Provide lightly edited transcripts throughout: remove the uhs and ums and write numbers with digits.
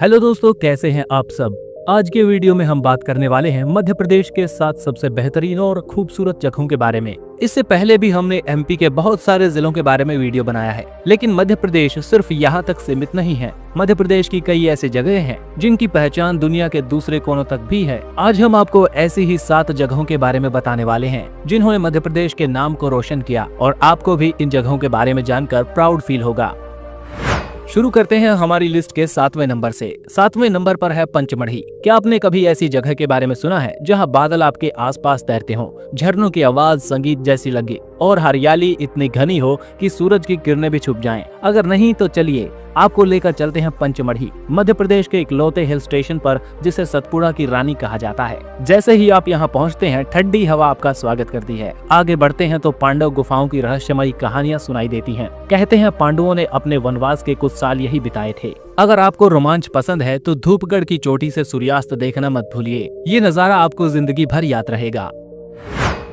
Hello दोस्तों, कैसे हैं आप सब। आज के वीडियो में हम बात करने वाले हैं मध्य प्रदेश के 7 सबसे बेहतरीन और खूबसूरत जगहों के बारे में। इससे पहले भी हमने एमपी के बहुत सारे जिलों के बारे में वीडियो बनाया है, लेकिन मध्य प्रदेश सिर्फ यहाँ तक सीमित नहीं है। मध्य प्रदेश की कई ऐसी जगह हैं जिनकी पहचान दुनिया के दूसरे कोनों तक भी है। आज हम आपको ऐसी ही 7 जगहों के बारे में बताने वाले हैं जिन्होंने मध्य प्रदेश के नाम को रोशन किया, और आपको भी इन जगहों के बारे में जानकर प्राउड फील होगा। शुरू करते हैं हमारी लिस्ट के 7वें नंबर से। 7वें नंबर पर है पंचमढ़ी। क्या आपने कभी ऐसी जगह के बारे में सुना है जहां बादल आपके आसपास तैरते हों, झरनों की आवाज संगीत जैसी लगे और हरियाली इतनी घनी हो कि सूरज की किरणें भी छुप जाएं? अगर नहीं तो चलिए आपको लेकर चलते हैं पंचमढ़ी, मध्य प्रदेश के इकलौते हिल स्टेशन पर, जिसे सतपुड़ा की रानी कहा जाता है। जैसे ही आप यहाँ पहुँचते हैं, ठंडी हवा आपका स्वागत करती है। आगे बढ़ते हैं तो पांडव गुफाओं की रहस्यमयी कहानियां सुनाई देती हैं। कहते हैं पांडवों ने अपने वनवास के कुछ साल यही बिताए थे। अगर आपको रोमांच पसंद है तो धूपगढ़ की चोटी से सूर्यास्त देखना मत भूलिए, ये नजारा आपको जिंदगी भर याद रहेगा।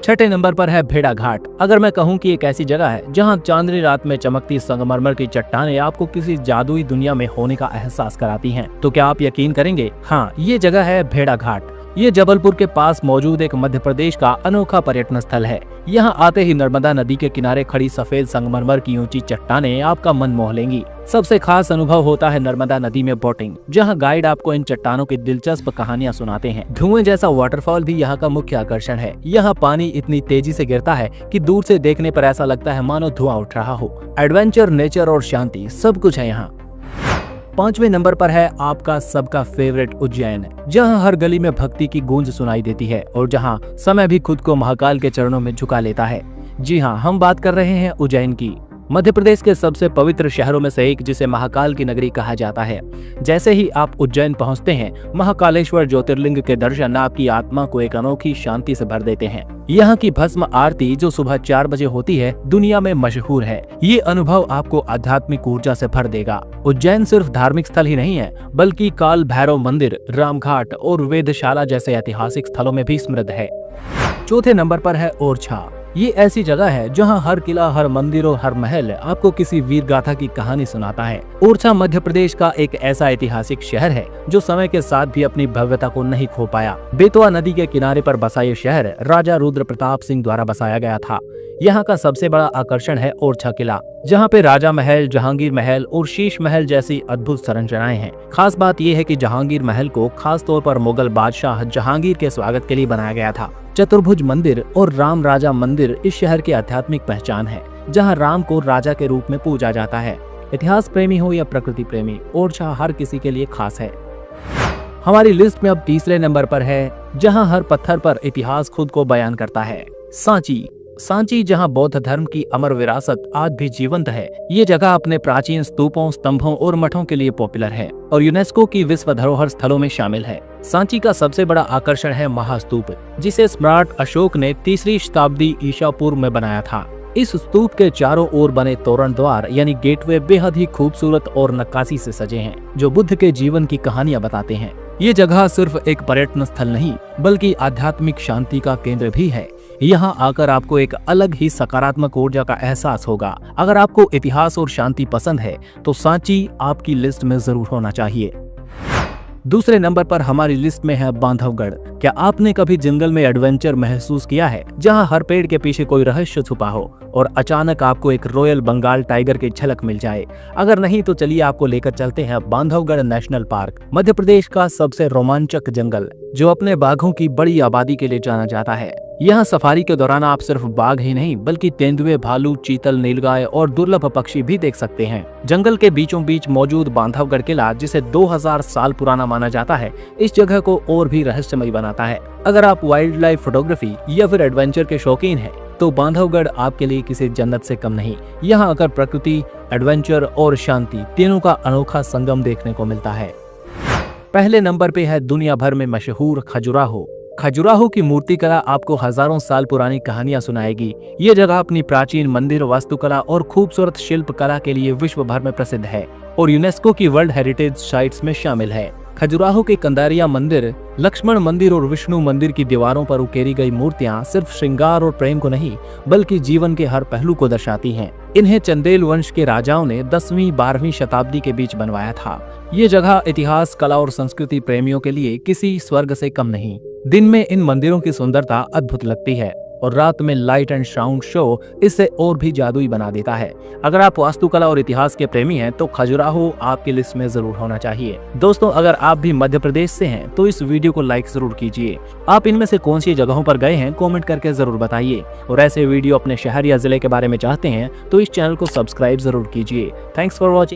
6ठे नंबर पर है भेड़ा घाट। अगर मैं कहूँ कि एक ऐसी जगह है जहां चांदनी रात में चमकती संगमरमर की चट्टानें आपको किसी जादुई दुनिया में होने का एहसास कराती हैं, तो क्या आप यकीन करेंगे? हाँ, ये जगह है भेड़ा घाट। ये जबलपुर के पास मौजूद एक मध्य प्रदेश का अनोखा पर्यटन स्थल है। यहाँ आते ही नर्मदा नदी के किनारे खड़ी सफेद संगमरमर की ऊंची चट्टानें आपका मन मोह लेंगी। सबसे खास अनुभव होता है नर्मदा नदी में बोटिंग, जहाँ गाइड आपको इन चट्टानों की दिलचस्प कहानियां सुनाते हैं। धुएं जैसा वाटरफॉल भी यहाँ का मुख्य आकर्षण है। यहाँ पानी इतनी तेजी से गिरता है कि दूर से देखने पर ऐसा लगता है मानो धुआं उठ रहा हो। एडवेंचर, नेचर और शांति सब कुछ है यहाँ। 5वें नंबर पर है आपका सबका फेवरेट उज्जैन, जहां हर गली में भक्ति की गूंज सुनाई देती है और जहां समय भी खुद को महाकाल के चरणों में झुका लेता है। जी हां, हम बात कर रहे हैं उज्जैन की, मध्य प्रदेश के सबसे पवित्र शहरों में से एक, जिसे महाकाल की नगरी कहा जाता है। जैसे ही आप उज्जैन पहुंचते हैं, महाकालेश्वर ज्योतिर्लिंग के दर्शन आपकी आत्मा को एक अनोखी शांति से भर देते हैं। यहाँ की भस्म आरती जो सुबह 4 बजे होती है, दुनिया में मशहूर है। ये अनुभव आपको आध्यात्मिक ऊर्जा से भर देगा। उज्जैन सिर्फ धार्मिक स्थल ही नहीं है, बल्कि काल भैरव मंदिर, रामघाट और वेधशाला जैसे ऐतिहासिक स्थलों में भी समृद्ध है। 4थे नंबर पर है ओरछा। ये ऐसी जगह है जहां हर किला, हर मंदिर और हर महल आपको किसी वीर गाथा की कहानी सुनाता है। ओरछा मध्य प्रदेश का एक ऐसा ऐतिहासिक शहर है जो समय के साथ भी अपनी भव्यता को नहीं खो पाया। बेतवा नदी के किनारे पर बसा ये शहर राजा रुद्र प्रताप सिंह द्वारा बसाया गया था। यहाँ का सबसे बड़ा आकर्षण है ओरछा किला, जहाँ पे राजा महल, जहांगीर महल और शीश महल जैसी अद्भुत संरचनाएं हैं। खास बात यह है कि जहांगीर महल को खास तौर पर मुगल बादशाह जहांगीर के स्वागत के लिए बनाया गया था। चतुर्भुज मंदिर और राम राजा मंदिर इस शहर की आध्यात्मिक पहचान है, जहाँ राम को राजा के रूप में पूजा जाता है। इतिहास प्रेमी हो या प्रकृति प्रेमी, ओरछा हर किसी के लिए खास है। हमारी लिस्ट में अब तीसरे नंबर पर है, जहाँ हर पत्थर पर इतिहास खुद को बयान करता है, सांची। सांची, जहां बौद्ध धर्म की अमर विरासत आज भी जीवंत है। ये जगह अपने प्राचीन स्तूपों, स्तंभों और मठों के लिए पॉपुलर है और यूनेस्को की विश्व धरोहर स्थलों में शामिल है। सांची का सबसे बड़ा आकर्षण है महास्तूप, जिसे सम्राट अशोक ने 3री शताब्दी ईसा पूर्व में बनाया था। इस स्तूप के चारों ओर बने तोरण द्वार यानी गेटवे बेहद ही खूबसूरत और नक्काशी से सजे हैं, जो बुद्ध के जीवन की कहानियां बताते हैं। ये जगह सिर्फ एक पर्यटन स्थल नहीं, बल्कि आध्यात्मिक शांति का केंद्र भी है। यहाँ आकर आपको एक अलग ही सकारात्मक ऊर्जा का एहसास होगा। अगर आपको इतिहास और शांति पसंद है तो सांची आपकी लिस्ट में जरूर होना चाहिए। दूसरे नंबर पर हमारी लिस्ट में है बांधवगढ़। क्या आपने कभी जंगल में एडवेंचर महसूस किया है, जहां हर पेड़ के पीछे कोई रहस्य छुपा हो और अचानक आपको एक रॉयल बंगाल टाइगर की झलक मिल जाए? अगर नहीं तो चलिए आपको लेकर चलते हैं बांधवगढ़ नेशनल पार्क, मध्य प्रदेश का सबसे रोमांचक जंगल, जो अपने बाघों की बड़ी आबादी के लिए जाना जाता है। यहाँ सफारी के दौरान आप सिर्फ बाघ ही नहीं, बल्कि तेंदुए, भालू, चीतल, नीलगाय और दुर्लभ पक्षी भी देख सकते हैं। जंगल के बीचों बीच मौजूद बांधवगढ़ किला, जिसे 2000 साल पुराना माना जाता है, इस जगह को और भी रहस्यमयी बनाता है। अगर आप वाइल्ड लाइफ फोटोग्राफी या फिर एडवेंचर के शौकीन हैं, तो बांधवगढ़ आपके लिए किसी जन्नत से कम नहीं। यहाँ आकर प्रकृति, एडवेंचर और शांति तीनों का अनोखा संगम देखने को मिलता है। पहले नंबर पे है दुनिया भर में मशहूर खजुराहो। खजुराहो की मूर्तिकला आपको हजारों साल पुरानी कहानियां सुनाएगी। ये जगह अपनी प्राचीन मंदिर, वास्तुकला और खूबसूरत शिल्प कला के लिए विश्व भर में प्रसिद्ध है और यूनेस्को की वर्ल्ड हेरिटेज साइट्स में शामिल है। खजुराहो के कंदारिया मंदिर लक्ष्मण मंदिर और विष्णु मंदिर की दीवारों पर उकेरी गई मूर्तियां सिर्फ श्रृंगार और प्रेम को नहीं बल्कि जीवन के हर पहलू को दर्शाती हैं। इन्हें चंदेल वंश के राजाओं ने 10वीं-12वीं शताब्दी के बीच बनवाया था। ये जगह इतिहास, कला और संस्कृति प्रेमियों के लिए किसी स्वर्ग से कम नहीं। दिन में इन मंदिरों की सुंदरता अद्भुत लगती है और रात में लाइट एंड साउंड शो इसे और भी जादुई बना देता है। अगर आप वास्तुकला और इतिहास के प्रेमी हैं तो खजुराहो आपकी लिस्ट में जरूर होना चाहिए। दोस्तों, अगर आप भी मध्य प्रदेश से हैं तो इस वीडियो को लाइक जरूर कीजिए। आप इनमें से कौन सी जगहों पर गए हैं कमेंट करके जरूर बताइए। और ऐसे वीडियो अपने शहर या जिले के बारे में चाहते हैं तो इस चैनल को सब्सक्राइब जरूर कीजिए। Thanks for watching.